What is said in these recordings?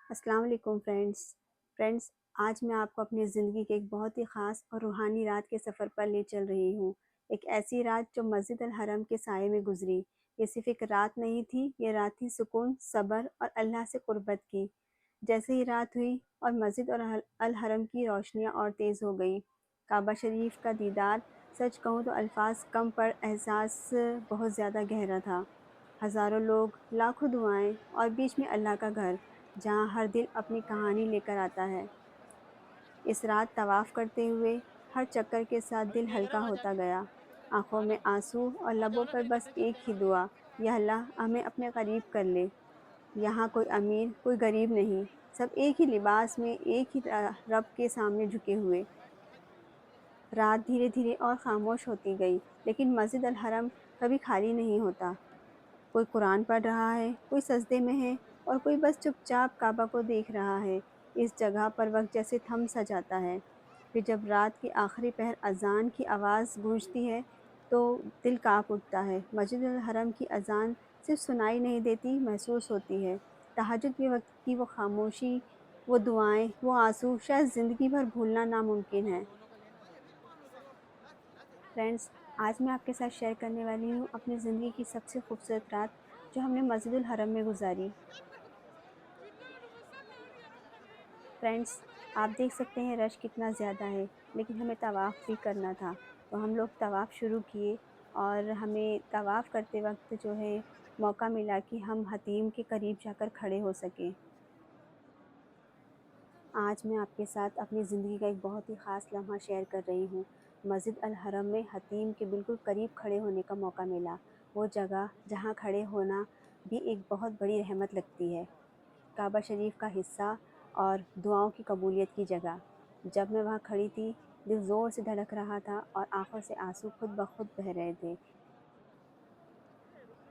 السلام علیکم فرینڈس آج میں آپ کو اپنی زندگی کے ایک بہت ہی خاص اور روحانی رات کے سفر پر لے چل رہی ہوں۔ ایک ایسی رات جو مسجد الحرم کے سائے میں گزری۔ یہ صرف ایک رات نہیں تھی، یہ رات تھی سکون، صبر اور اللہ سے قربت کی۔ جیسے ہی رات ہوئی اور مسجد اور الحرم کی روشنیاں اور تیز ہو گئی، کعبہ شریف کا دیدار سچ کہوں تو الفاظ کم پر احساس بہت زیادہ گہرا تھا۔ ہزاروں لوگ، لاکھوں دعائیں اور بیچ میں اللہ کا گھر جہاں ہر دل اپنی کہانی لے کر آتا ہے۔ اس رات طواف کرتے ہوئے ہر چکر کے ساتھ دل ہلکا ہوتا گیا، آنکھوں میں آنسو اور لبوں پر بس ایک ہی دعا، یا اللہ ہمیں اپنے قریب کر لے۔ یہاں کوئی امیر کوئی غریب نہیں، سب ایک ہی لباس میں ایک ہی رب کے سامنے جھکے ہوئے۔ رات دھیرے دھیرے اور خاموش ہوتی گئی، لیکن مسجد الحرم کبھی خالی نہیں ہوتا۔ کوئی قرآن پڑھ رہا ہے، کوئی سجدے میں ہے اور کوئی بس چپ چاپ کعبہ کو دیکھ رہا ہے۔ اس جگہ پر وقت جیسے تھم سا جاتا ہے۔ پھر جب رات کی آخری پہر اذان کی آواز گونجتی ہے تو دل کانپ اٹھتا ہے۔ مسجد الحرم کی اذان صرف سنائی نہیں دیتی، محسوس ہوتی ہے۔ تہجد کے وقت کی وہ خاموشی، وہ دعائیں، وہ آنسو شاید زندگی بھر بھولنا ناممکن ہے۔ فرینڈس، آج میں آپ کے ساتھ شیئر کرنے والی ہوں اپنی زندگی کی سب سے خوبصورت رات جو ہم نے مسجد الحرم میں گزاری۔ فرینڈس، آپ دیکھ سکتے ہیں رش کتنا زیادہ ہے، لیکن ہمیں طواف بھی کرنا تھا، تو ہم لوگ طواف شروع کیے اور ہمیں طواف کرتے وقت جو ہے موقع ملا کہ ہم حتیم کے قریب جا کر کھڑے ہو سکیں۔ آج میں آپ کے ساتھ اپنی زندگی کا ایک بہت ہی خاص لمحہ شیئر کر رہی ہوں۔ مسجد الحرم میں حتیم کے بالکل قریب کھڑے ہونے کا موقع ملا، وہ جگہ جہاں کھڑے ہونا بھی ایک بہت بڑی رحمت لگتی ہے، کعبہ شریف کا حصہ اور دعاؤں کی قبولیت کی جگہ۔ جب میں وہاں کھڑی تھی، دل زور سے دھڑک رہا تھا اور آنکھوں سے آنسو خود بخود بہہ رہے تھے۔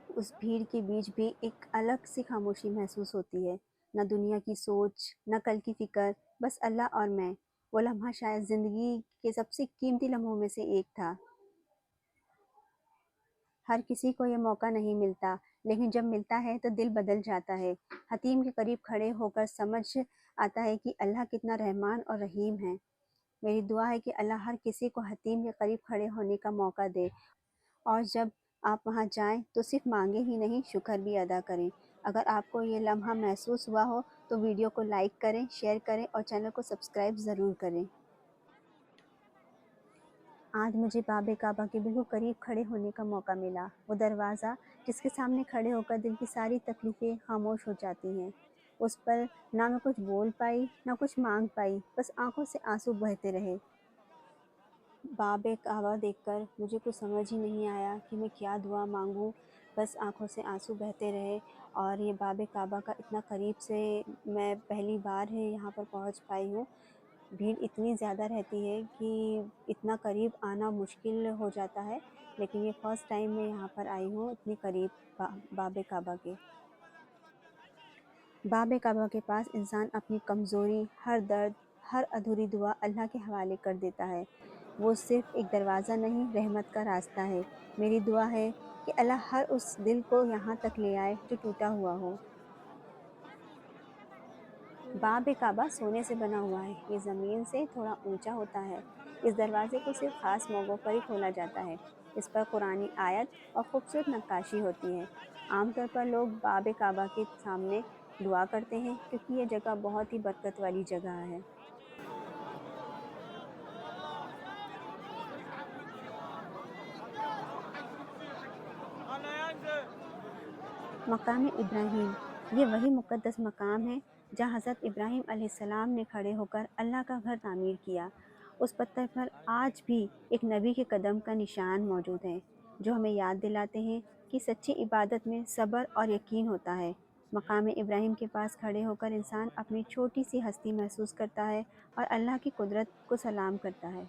اس بھیڑ کے بیچ بھی ایک الگ سی خاموشی محسوس ہوتی ہے، نہ دنیا کی سوچ، نہ کل کی فکر، بس اللہ اور میں۔ وہ لمحہ شاید زندگی کے سب سے قیمتی لمحوں میں سے ایک تھا۔ ہر کسی کو یہ موقع نہیں ملتا، لیکن جب ملتا ہے تو دل بدل جاتا ہے۔ حتیم کے قریب کھڑے ہو کر سمجھ آتا ہے کہ اللہ کتنا رحمان اور رحیم ہے۔ میری دعا ہے کہ اللہ ہر کسی کو حتیم کے قریب کھڑے ہونے کا موقع دے، اور جب آپ وہاں جائیں تو صرف مانگیں ہی نہیں، شکر بھی ادا کریں۔ اگر آپ کو یہ لمحہ محسوس ہوا ہو تو ویڈیو کو لائک کریں، شیئر کریں اور چینل کو سبسکرائب ضرور کریں۔ آج مجھے باب کعبہ کے بالکل قریب کھڑے ہونے کا موقع ملا، وہ دروازہ جس کے سامنے کھڑے ہو کر دل کی ساری تکلیفیں خاموش ہو جاتی ہیں۔ اس پر نہ میں کچھ بول پائی نہ کچھ مانگ پائی، بس آنکھوں سے آنسو بہتے رہے۔ باب کعبہ دیکھ کر مجھے کچھ سمجھ ہی نہیں آیا کہ میں کیا دعا مانگوں، بس آنکھوں سے آنسو بہتے رہے۔ اور یہ باب کعبہ کا اتنا قریب سے میں پہلی بار ہے یہاں پر پہنچ پائی ہوں۔ بھیڑ اتنی زیادہ رہتی ہے کہ اتنا قریب آنا مشکل ہو جاتا ہے، لیکن یہ فرسٹ ٹائم میں یہاں پر آئی ہوں اتنی قریب باب کعبہ کے۔ باب کعبہ کے پاس انسان اپنی کمزوری، ہر درد، ہر ادھوری دعا اللہ کے حوالے کر دیتا ہے۔ وہ صرف ایک دروازہ نہیں، رحمت کا راستہ ہے۔ میری دعا ہے کہ اللہ ہر اس دل کو یہاں تک لے آئے جو ٹوٹا ہوا ہو۔ باب کعبہ سونے سے بنا ہوا ہے، یہ زمین سے تھوڑا اونچا ہوتا ہے۔ اس دروازے کو صرف خاص موقعوں پر ہی کھولا جاتا ہے۔ اس پر قرآنی آیت اور خوبصورت نقاشی ہوتی ہے۔ عام طور پر لوگ باب کعبہ کے سامنے دعا کرتے ہیں کیونکہ یہ جگہ بہت ہی برکت والی جگہ ہے۔ مقام ابراہیم، یہ وہی مقدس مقام ہے جہاں حضرت ابراہیم علیہ السلام نے کھڑے ہو کر اللہ کا گھر تعمیر کیا۔ اس پتھر پر آج بھی ایک نبی کے قدم کا نشان موجود ہے، جو ہمیں یاد دلاتے ہیں کہ سچی عبادت میں صبر اور یقین ہوتا ہے۔ مقام ابراہیم کے پاس کھڑے ہو کر انسان اپنی چھوٹی سی ہستی محسوس کرتا ہے اور اللہ کی قدرت کو سلام کرتا ہے۔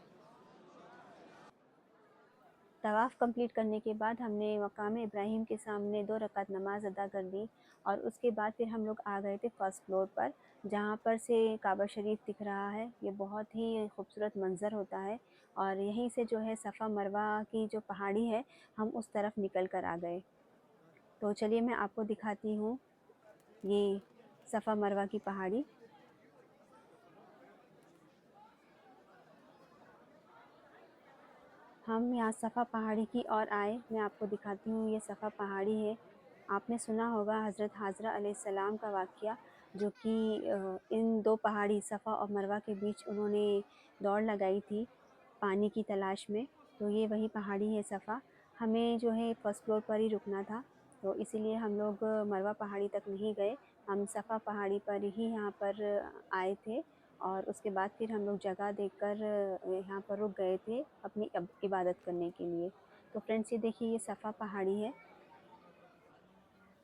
طواف کمپلیٹ کرنے کے بعد ہم نے مقام ابراہیم کے سامنے 2 رکعت نماز ادا کر دی، اور اس کے بعد پھر ہم لوگ آ گئے تھے فرسٹ فلور پر، جہاں پر سے کعبہ شریف دکھ رہا ہے۔ یہ بہت ہی خوبصورت منظر ہوتا ہے، اور یہیں سے جو ہے صفا مروہ کی جو پہاڑی ہے، ہم اس طرف نکل کر آ گئے۔ تو چلیے میں آپ کو دکھاتی ہوں یہ صفا مروہ کی پہاڑی۔ ہم یہاں صفا پہاڑی کی اور آئے، میں آپ کو دکھاتی ہوں، یہ صفا پہاڑی ہے۔ آپ نے سنا ہوگا حضرت حاضرہ علیہ السلام کا واقعہ، جو کہ ان دو پہاڑی صفا اور مروہ کے بیچ انہوں نے دوڑ لگائی تھی پانی کی تلاش میں، تو یہ وہی پہاڑی ہے صفا۔ ہمیں جو ہے فرسٹ فلور پر ہی رکنا تھا، تو اسی لیے ہم لوگ مروہ پہاڑی تک نہیں گئے، ہم صفا پہاڑی پر ہی یہاں پر آئے تھے، اور اس کے بعد پھر ہم لوگ جگہ دیکھ کر یہاں پر رک گئے تھے اپنی عبادت کرنے کے لیے۔ تو فرینڈس یہ دیکھیے، یہ صفا پہاڑی ہے۔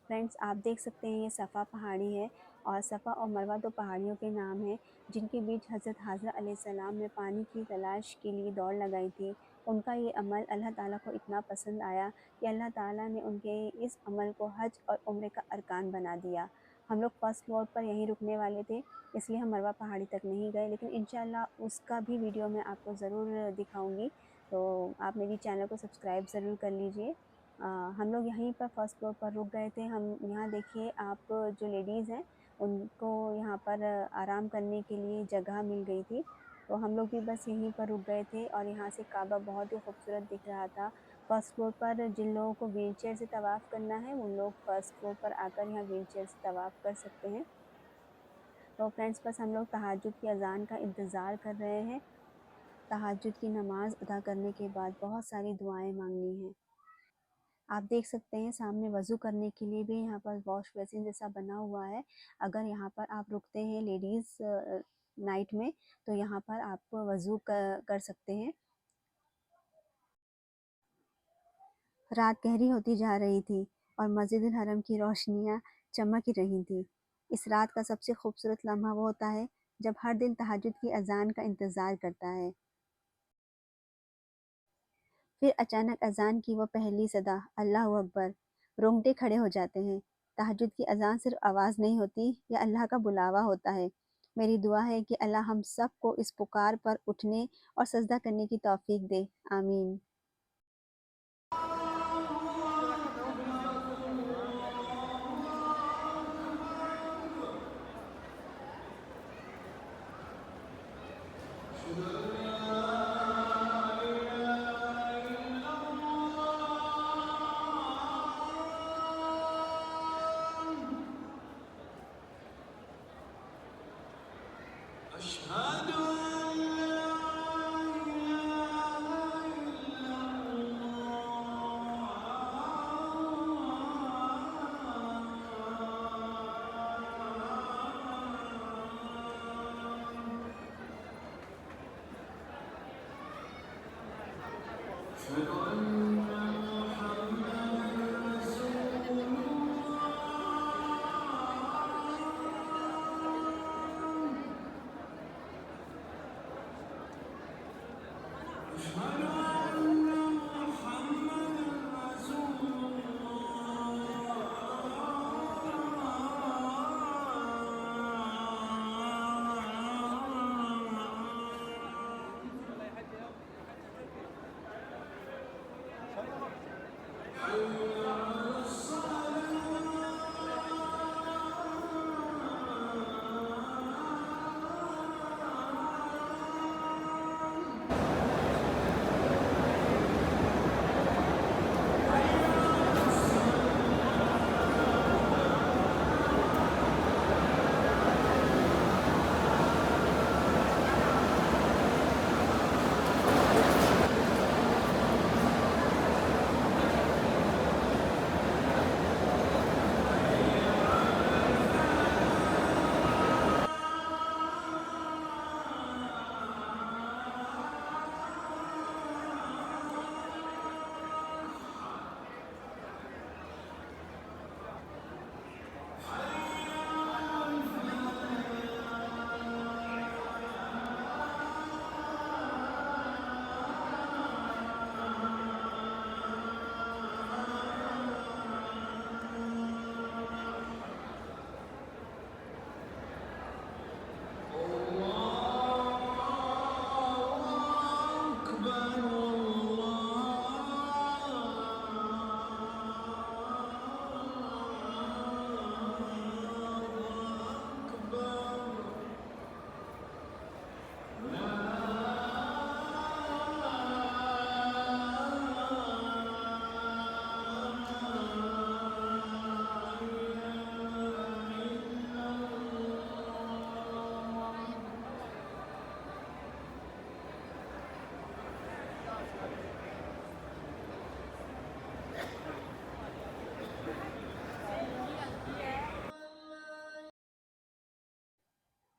فرینڈس آپ دیکھ سکتے ہیں یہ صفا پہاڑی ہے، اور صفا اور مروہ دو پہاڑیوں کے نام ہیں جن کے بیچ حضرت حاضرہ علیہ السلام نے پانی کی تلاش کے لیے دوڑ لگائی تھی۔ ان کا یہ عمل اللہ تعالیٰ کو اتنا پسند آیا کہ اللہ تعالیٰ نے ان کے اس عمل کو حج اور عمرے کا ارکان بنا دیا۔ ہم لوگ فرسٹ فلور پر یہیں رکنے والے تھے، اس لیے ہم مروہ پہاڑی تک نہیں گئے، لیکن انشاءاللہ اس کا بھی ویڈیو میں آپ کو ضرور دکھاؤں گی، تو آپ میری چینل کو سبسکرائب ضرور کر لیجئے۔ ہم لوگ یہیں پر فرسٹ فلور پر رک گئے تھے۔ ہم یہاں دیکھیے، آپ جو لیڈیز ہیں ان کو یہاں پر آرام کرنے کے لیے جگہ مل گئی تھی، تو ہم لوگ بھی بس یہیں پر رک گئے تھے، اور یہاں سے کعبہ بہت ہی خوبصورت دکھ رہا تھا۔ فرسٹ فلور پر جن لوگوں کو ویل چیئر سے طواف کرنا ہے وہ لوگ فرسٹ فلور پر آ کر یہاں ویل چیئر سے طواف کر سکتے ہیں۔ تو فرینڈس بس ہم لوگ تہجد کی اذان کا انتظار کر رہے ہیں۔ تہجد کی نماز ادا کرنے کے بعد بہت ساری دعائیں مانگنی ہیں۔ آپ دیکھ سکتے ہیں سامنے وضو کرنے کے لیے بھی یہاں پر واش بیسن جیسا بنا ہوا ہے۔ اگر یہاں پر آپ رکتے ہیں لیڈیز نائٹ میں، تو یہاں پر آپ وضو کر سکتے ہیں۔ رات گہری ہوتی جا رہی تھی اور مسجد الحرم کی روشنیاں چمک رہی تھیں۔ اس رات کا سب سے خوبصورت لمحہ وہ ہوتا ہے جب ہر دل تہجد کی اذان کا انتظار کرتا ہے۔ پھر اچانک اذان کی وہ پہلی صدا، اللہ اکبر، رونگٹے کھڑے ہو جاتے ہیں۔ تہجد کی اذان صرف آواز نہیں ہوتی، یہ اللہ کا بلاوا ہوتا ہے۔ میری دعا ہے کہ اللہ ہم سب کو اس پکار پر اٹھنے اور سجدہ کرنے کی توفیق دے، آمین۔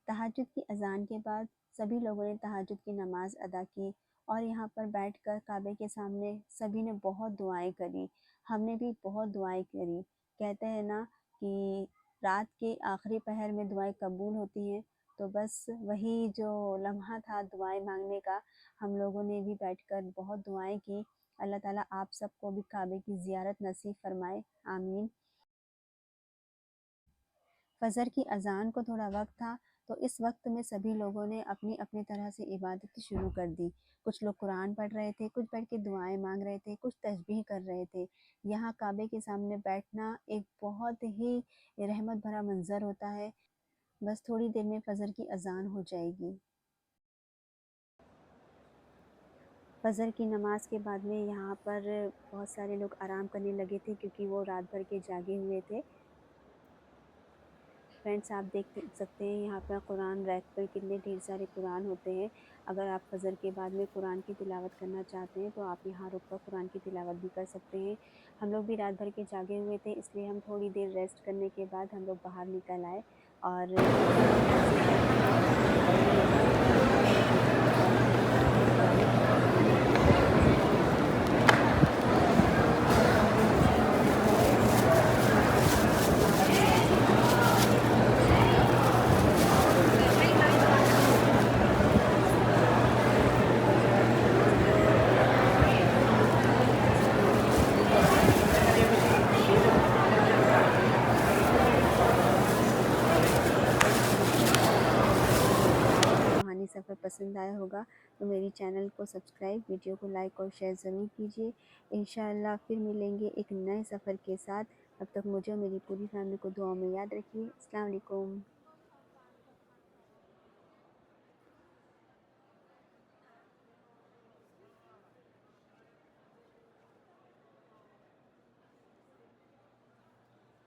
تہجد کی اذان کے بعد سبھی لوگوں نے تہجد کی نماز ادا کی اور یہاں پر بیٹھ کر کعبے کے سامنے سبھی نے بہت دعائیں کری، ہم نے بھی بہت دعائیں کری۔ کہتے ہیں نا کہ رات کے آخری پہر میں دعائیں قبول ہوتی ہیں، تو بس وہی جو لمحہ تھا دعائیں مانگنے کا، ہم لوگوں نے بھی بیٹھ کر بہت دعائیں کی۔ اللہ تعالیٰ آپ سب کو بھی کعبے کی زیارت نصیب فرمائے، آمین۔ فجر کی اذان کو تھوڑا وقت تھا، تو اس وقت میں سبھی لوگوں نے اپنی اپنی طرح سے عبادت شروع کر دی۔ کچھ لوگ قرآن پڑھ رہے تھے، کچھ بیٹھ کے دعائیں مانگ رہے تھے، کچھ تسبیح کر رہے تھے۔ یہاں کعبے کے سامنے بیٹھنا ایک بہت ہی رحمت بھرا منظر ہوتا ہے۔ بس تھوڑی دیر میں فجر کی اذان ہو جائے گی۔ فجر کی نماز کے بعد میں یہاں پر بہت سارے لوگ آرام کرنے لگے تھے، کیونکہ وہ رات بھر کے جاگے ہوئے تھے۔ فرینڈس، آپ دیکھ سکتے ہیں یہاں پر قرآن ریک پر کتنے ڈھیر سارے قرآن ہوتے ہیں۔ اگر آپ فجر کے بعد میں قرآن کی تلاوت کرنا چاہتے ہیں تو آپ یہاں رک کر قرآن کی تلاوت بھی کر سکتے ہیں۔ ہم لوگ بھی رات بھر کے جاگے ہوئے تھے، اس لیے ہم تھوڑی دیر ریسٹ کرنے کے بعد ہم لوگ باہر نکل آئے اور روحانی سفر پسند آیا ہوگا تو میری چینل کو سبسکرائب، ویڈیو کو لائک اور شیئر ضرور کیجیے۔ انشاءاللہ پھر ملیں گے ایک نئے سفر کے ساتھ۔ تب تک مجھے اور میری پوری فیملی کو دعاؤں میں یاد رکھیے۔ السلام علیکم۔